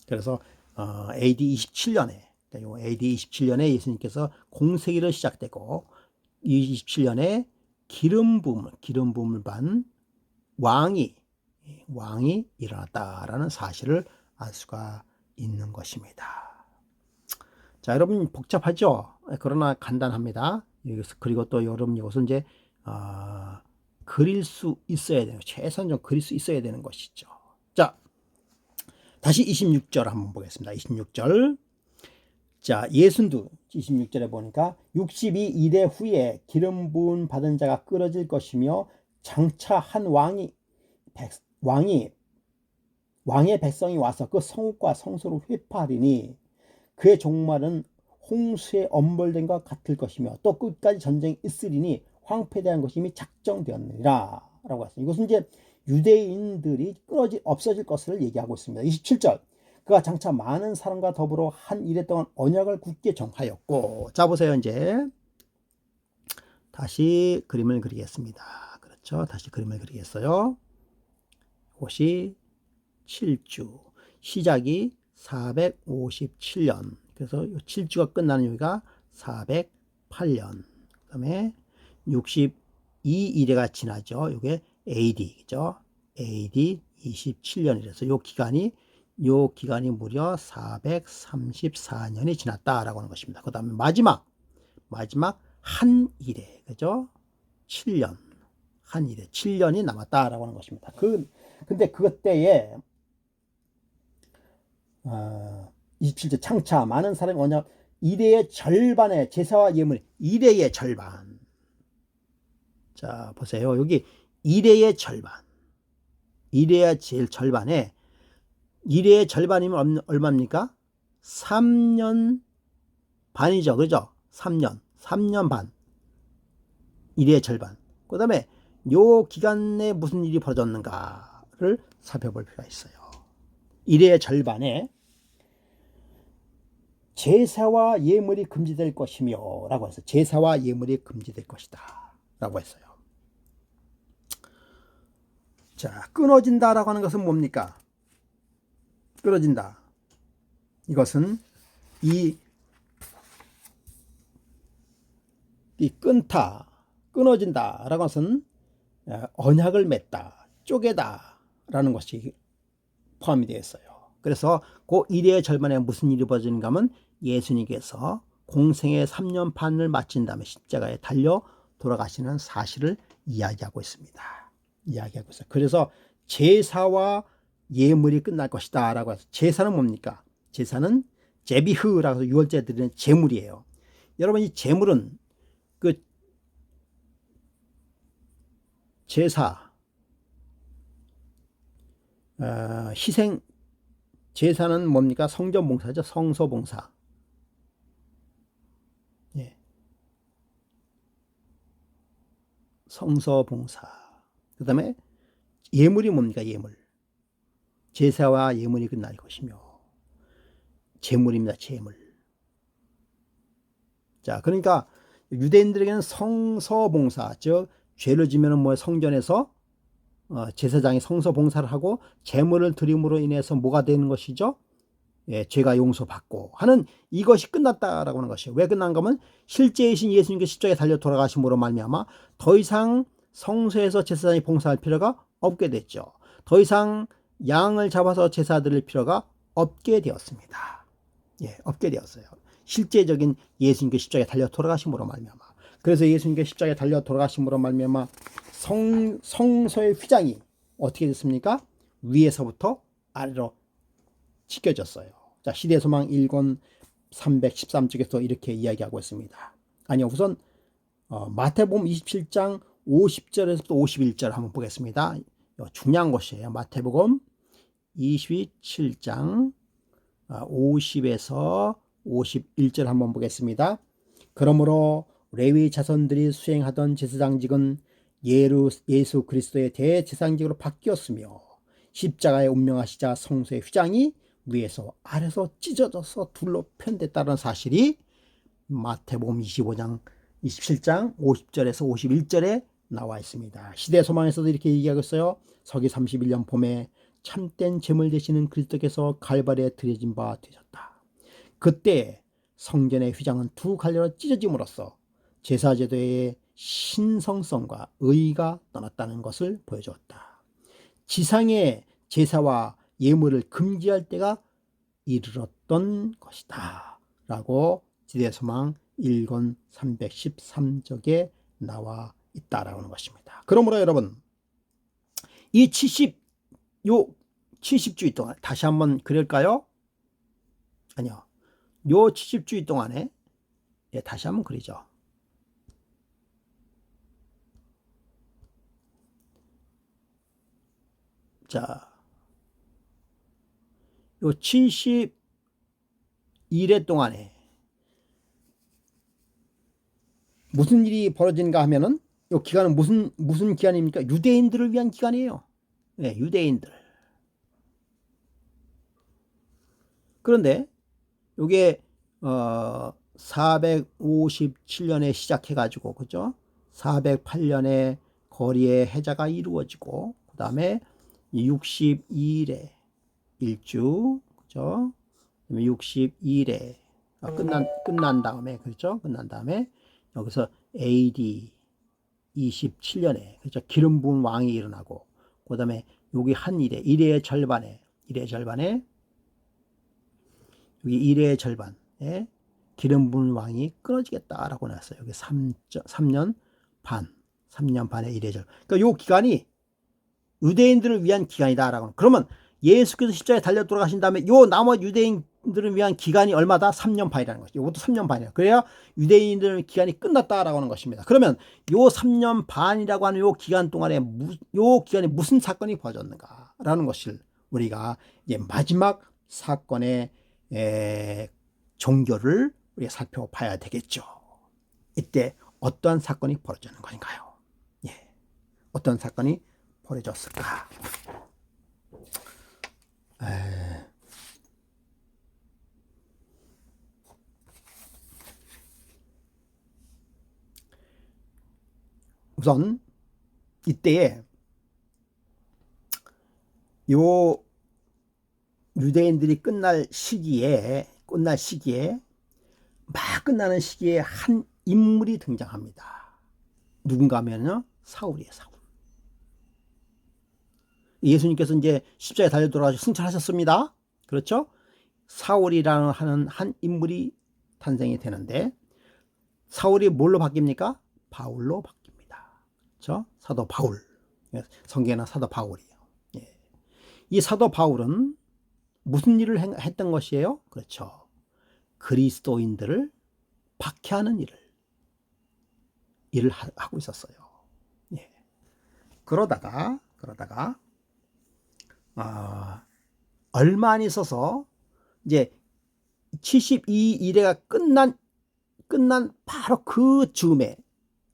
그래서 AD 27년에 예수님께서 공생애를 시작되고 27년에 기름 부음을 받은 왕이 일어났다라는 사실을 알 수가 있는 것입니다. 자, 여러분 복잡하죠? 그러나 간단합니다. 그리고 또 여러분 이것을 이제 그릴 수 있어야 되는 최소한 좀 그릴 수 있어야 되는 것이죠. 자, 다시 26절 한번 보겠습니다. 26절. 자, 예순두 26절에 보니까 62일의 후에 기름 부음 받은 자가 끊어질 것이며 장차 한 왕의 백성이 와서 그 성읍과 성소를 회파하리니 그의 종말은 홍수에 엄벌된 것 같을 것이며 또 끝까지 전쟁이 있으리니 황폐대한 것이 이미 작정되었느니라 라고 했습니다. 이것은 이제 유대인들이 없어질 것을 얘기하고 있습니다. 27절. 그가 장차 많은 사람과 더불어 한 이래 동안 언약을 굳게 정하였고. 자, 보세요. 이제 다시 그림을 그리겠습니다. 그렇죠. 다시 그림을 그리겠어요. 이것이 7주. 시작이 457년. 그래서 7주가 끝나는 여기가 408년. 그 다음에 62일회가 지나죠. 이게 AD, 그죠? AD 27년이라서 요 기간이 무려 434년이 지났다라고 하는 것입니다. 그 다음에 마지막 한 일회, 그죠? 7년, 한 일회, 7년이 남았다라고 하는 것입니다. 근데 그때에 27절 창차 많은 사람이 이래의 절반의 제사와 예물, 이래의 절반. 자, 보세요. 여기 이래의 절반. 이래의 제일 절반에, 이래의 절반이면 얼마입니까? 3년 반이죠. 그죠? 3년 반. 이래의 절반. 그 다음에 요 기간 내에 무슨 일이 벌어졌는가를 살펴볼 필요가 있어요. 이래의 절반에 제사와 예물이 금지될 것이며 라고 했어요. 제사와 예물이 금지될 것이다 라고 했어요. 자, 끊어진다 라고 하는 것은 뭡니까? 끊어진다. 이것은 이 끊다, 끊어진다 라고 것은 언약을 맺다, 쪼개다 라는 것이 포함이 되어 있어요. 그래서 그 일의 절반에 무슨 일이 벌어지는가 하면 예수님께서 공생의 3년 반을 마친 다음에 십자가에 달려 돌아가시는 사실을 이야기하고 있습니다. 이야기하고 있어요. 그래서 제사와 예물이 끝날 것이다 라고 해서, 제사는 뭡니까? 제사는 제비흐라고 해서 유월절에 드리는 제물이에요. 여러분, 이 제물은 그 제사, 희생, 제사는 뭡니까? 성전봉사죠. 성소봉사. 예. 성소봉사. 그 다음에 예물이 뭡니까? 예물. 제사와 예물이 끝날 것이며, 제물입니다. 제물. 자, 그러니까 유대인들에게는 성서봉사, 즉 죄를 지면은 뭐 성전에서 제사장이 성서봉사를 하고 제물을 드림으로 인해서 뭐가 되는 것이죠? 예, 죄가 용서받고 하는, 이것이 끝났다라고 하는 것이에요. 왜 끝난가 하면 실제이신 예수님께서 십자가에 달려 돌아가심으로 말미암아 더 이상 성소에서 제사장이 봉사할 필요가 없게 됐죠. 더 이상 양을 잡아서 제사 드릴 필요가 없게 되었습니다. 예, 없게 되었어요. 실제적인 예수님께서 십자가에 달려 돌아가심으로 말미암아. 그래서 예수님께서 십자가에 달려 돌아가심으로 말미암아 성소의 휘장이 어떻게 됐습니까? 위에서부터 아래로 찢겨졌어요. 자, 시대소망 1권 313쪽에서 이렇게 이야기하고 있습니다. 아니요, 우선 마태복음 27장 50절에서부터 51절 한번 보겠습니다. 중요한 것이에요. 마태복음 27장 50에서 51절 한번 보겠습니다. 그러므로 레위 자손들이 수행하던 제사장직은 예수 그리스도의 대제사장직으로 바뀌었으며 십자가에 운명하시자 성소의 휘장이 위에서 아래서 찢어져서 둘로 편됐다는 사실이 마태복음 27장 50절에서 51절에 나와 있습니다. 시대소망에서도 이렇게 얘기하고 있어요. 서기 31년 봄에 참된 제물 되시는 그리스도께서 갈바리에 드려진 바 되셨다. 그때 성전의 휘장은 두 갈래로 찢어짐으로써 제사제도의 신성성과 의의가 떠났다는 것을 보여주었다. 지상의 제사와 예물을 금지할 때가 이르렀던 것이다 라고 시대소망 1권 313쪽에 나와 있다라고 하는 것입니다. 그러므로 여러분, 이 70주일 동안 다시 한번 그릴까요? 아니요. 요 70주일 동안에 다시 한번 그리죠. 자, 요 71회 동안에 무슨 일이 벌어진가 하면은, 요 기간은 무슨 기간입니까? 유대인들을 위한 기간이에요. 네, 유대인들. 그런데 요게 457년에 시작해 가지고, 그죠? 408년에 거리의 해자가 이루어지고, 그 다음에 62일에 일주, 그죠? 62일에 끝난 다음에, 그렇죠? 끝난 다음에 여기서 AD 27년에, 그렇죠? 기름 부은 왕이 일어나고, 그 다음에 여기 한 일의 절반에 여기 일의 절반에 기름 부은 왕이 끊어지겠다라고 나왔어요. 여기 3년 반의 일의 절반. 그러니까 요 기간이 유대인들을 위한 기간이다라고. 그러면 예수께서 십자가에 달려 돌아가신 다음에 요 나머지 유대인 유대인들을 위한 기간이 얼마다? 3년 반이라는 거죠. 이것도 3년 반이에요. 그래야 유대인들 기간이 끝났다라고 하는 것입니다. 그러면 요 3년 반이라고 하는 요 기간 동안에 요 기간에 무슨 사건이 벌어졌는가라는 것을 우리가 이제 마지막 사건의 종교를 우리가 살펴봐야 되겠죠. 이때 어떠한 사건이 벌어지는 것인가요? 예, 어떤 사건이 벌어졌을까? 우선 이때에 요 유대인들이 끝날 시기에 막 끝나는 시기에 한 인물이 등장합니다. 누군가 하면요, 사울이에요. 사울. 예수님께서 이제 십자가에 달려 돌아가셔서 승천하셨습니다. 그렇죠? 사울이라는 하는 한 인물이 탄생이 되는데, 사울이 뭘로 바뀝니까? 바울로 바뀝니다. 그렇죠? 사도 바울. 성경에는 사도 바울이에요. 예. 이 사도 바울은 무슨 일을 했던 것이에요? 그렇죠. 그리스도인들을 박해하는 일을 하고 있었어요. 예. 그러다가 얼마 안 있어서 이제 72일회가 끝난 바로 그 즈음에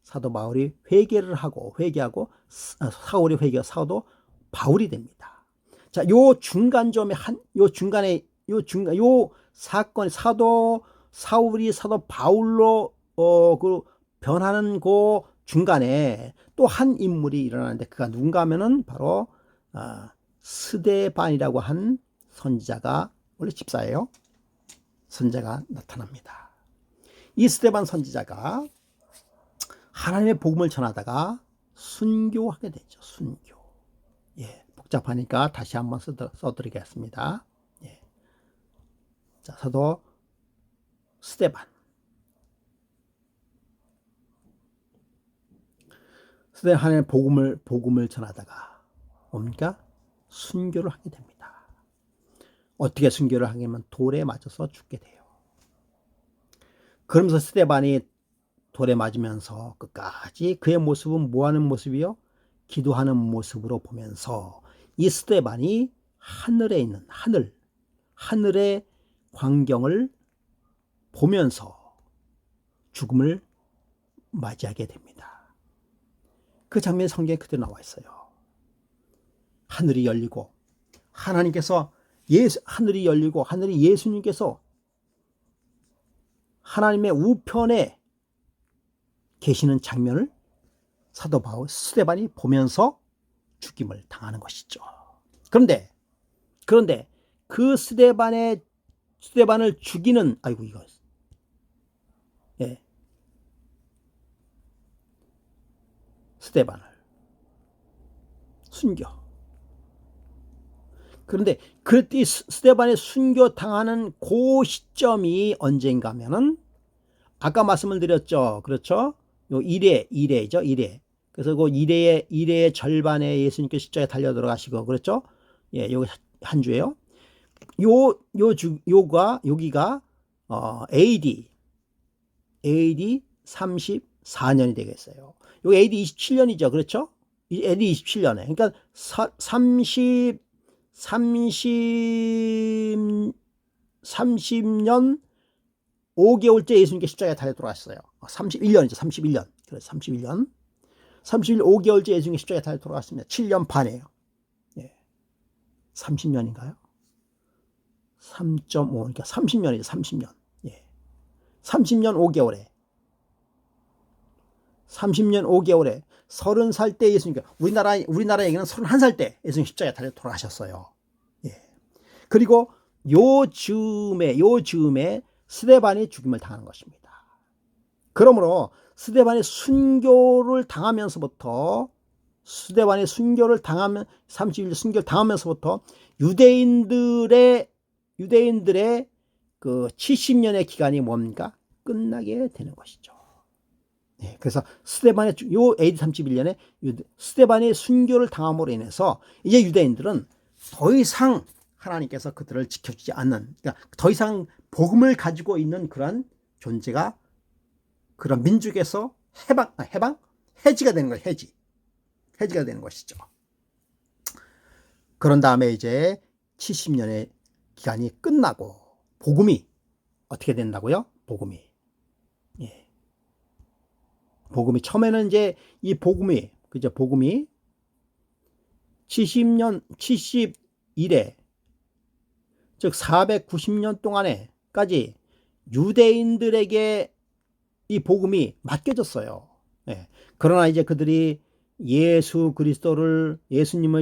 사도 바울이 회개하고 사울이 회개하고 사도 바울이 됩니다. 자, 요 사건이 사울이 사도 바울로 그 변하는 그 중간에 또 한 인물이 일어나는데 그가 누군가 하면은 바로 스데반이라고 한 선지자가, 원래 집사예요. 선지자가 나타납니다. 이 스데반 선지자가 하나님의 복음을 전하다가 순교하게 되죠. 순교. 예, 복잡하니까 다시 한번 써드리겠습니다. 예. 자, 사도 스데반. 스데반 하나님의 복음을 전하다가 뭡니까? 순교를 하게 됩니다. 어떻게 순교를 하냐면 돌에 맞아서 죽게 돼요. 그러면서 스데반이 돌에 맞으면서 끝까지 그의 모습은 뭐하는 모습이요? 기도하는 모습으로 보면서 이 스데반이 하늘에 있는 하늘의 광경을 보면서 죽음을 맞이하게 됩니다. 그 장면이 성경에 그대로 나와 있어요. 하늘이 열리고 하늘이 열리고 하늘이 예수님께서 하나님의 우편에 계시는 장면을 사도 바울 스데반이 보면서 죽임을 당하는 것이죠. 그런데 그 스데반을 죽이는 스데반을 순교. 그런데 그때 스데반의 순교 당하는 그 시점이 언젠가 하면은 아까 말씀을 드렸죠. 그렇죠? 요 일회죠. 그래서 그 일회의 절반에 예수님께서 십자가에 달려 들어가시고, 그렇죠? 예, 여기 한 주예요. 여기가 AD 34년이 되겠어요. 여기 AD 27년이죠. 그렇죠? AD 27년에. 그러니까 30년 5개월째 예수님께 십자가에 달려 돌아가셨어요. 31년이죠. 31년. 그래서 31년 5개월째 예수님께 십자가에 달려 돌아갔습니다. 7년 반이에요. 예. 30년인가요? 3.5, 그러니까 30년이죠. 30년. 예. 30년 5개월에 30살 때 예수님께, 우리나라 얘기는 31살 때 예수님 십자가에 달려 돌아가셨어요. 예. 그리고 요 즈음에 스데반이 죽임을 당하는 것입니다. 그러므로 스데반의 순교를 당하면서부터 31일 순교를 당하면서부터 유대인들의 그 70년의 기간이 뭡니까? 끝나게 되는 것이죠. 네, 그래서 스데반의 요 AD 31년에 스데반의 순교를 당함으로 인해서 이제 유대인들은 더 이상 하나님께서 그들을 지켜주지 않는, 그러니까 더 이상 복음을 가지고 있는 그런 존재가 그런 민족에서 해지가 되는 거예요. 해지가 되는 것이죠. 그런 다음에 이제 70년의 기간이 끝나고 복음이 어떻게 된다고요? 복음이 처음에는 이제 이 복음이 71회 즉 490년 동안에까지 유대인들에게 이 복음이 맡겨졌어요. 그러나 이제 그들이 예수님을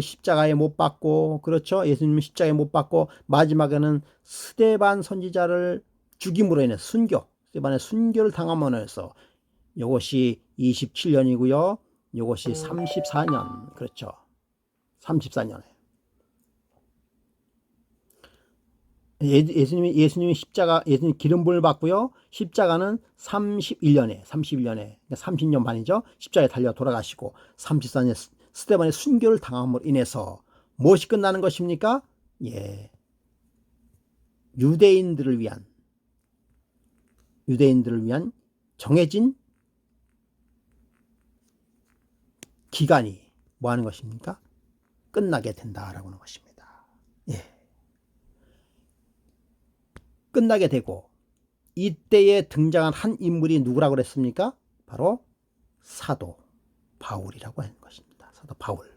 십자가에 못 박고, 그렇죠? 예수님을 십자가에 못 박고 마지막에는 스데반 선지자를 죽임으로 인해 스데반의 순교를 당함으로 해서 이것이 27년이고요. 이것이 34년, 그렇죠? 34년에 예수님이 예수님 기름 부음을 받고요. 십자가는 31년에 30년 반이죠. 십자가에 달려 돌아가시고 34년에 스데반의 순교를 당함으로 인해서 무엇이 끝나는 것입니까? 유대인들을 위한 정해진 기간이 뭐 하는 것입니까? 끝나게 된다라고 하는 것입니다. 끝나게 되고, 이때에 등장한 한 인물이 누구라고 그랬습니까? 바로 사도 바울이라고 하는 것입니다. 사도 바울.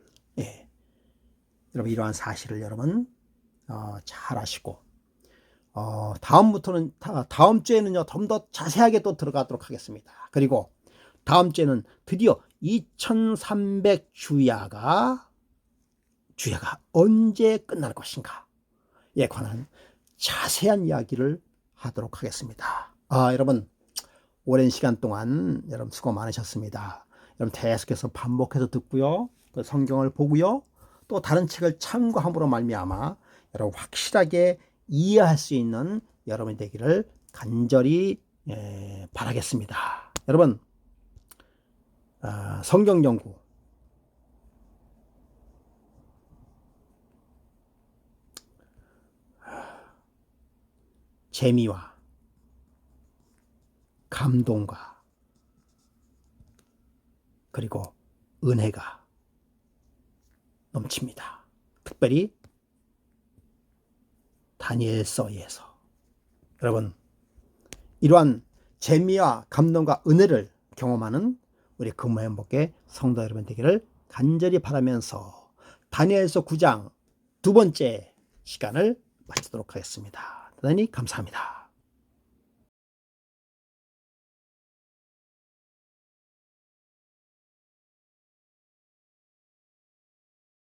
여러분 이러한 사실을 여러분 잘 아시고 다음 주에는요 좀 더 자세하게 또 들어가도록 하겠습니다. 그리고 다음 주에는 드디어 2300주야가 언제 끝날 것인가에 관한 자세한 이야기를 하도록 하겠습니다. 여러분 오랜 시간 동안 여러분 수고 많으셨습니다. 여러분 계속해서 반복해서 듣고요, 그 성경을 보고요, 또 다른 책을 참고함으로 말미암아 여러분 확실하게 이해할 수 있는 여러분이 되기를 간절히 바라겠습니다. 여러분 성경 연구 재미와 감동과 그리고 은혜가 넘칩니다. 특별히 다니엘서에서 여러분 이러한 재미와 감동과 은혜를 경험하는 우리 근무의 목회 성도 여러분 되기를 간절히 바라면서 다니엘서 9장 두 번째 시간을 마치도록 하겠습니다. 대단히 감사합니다.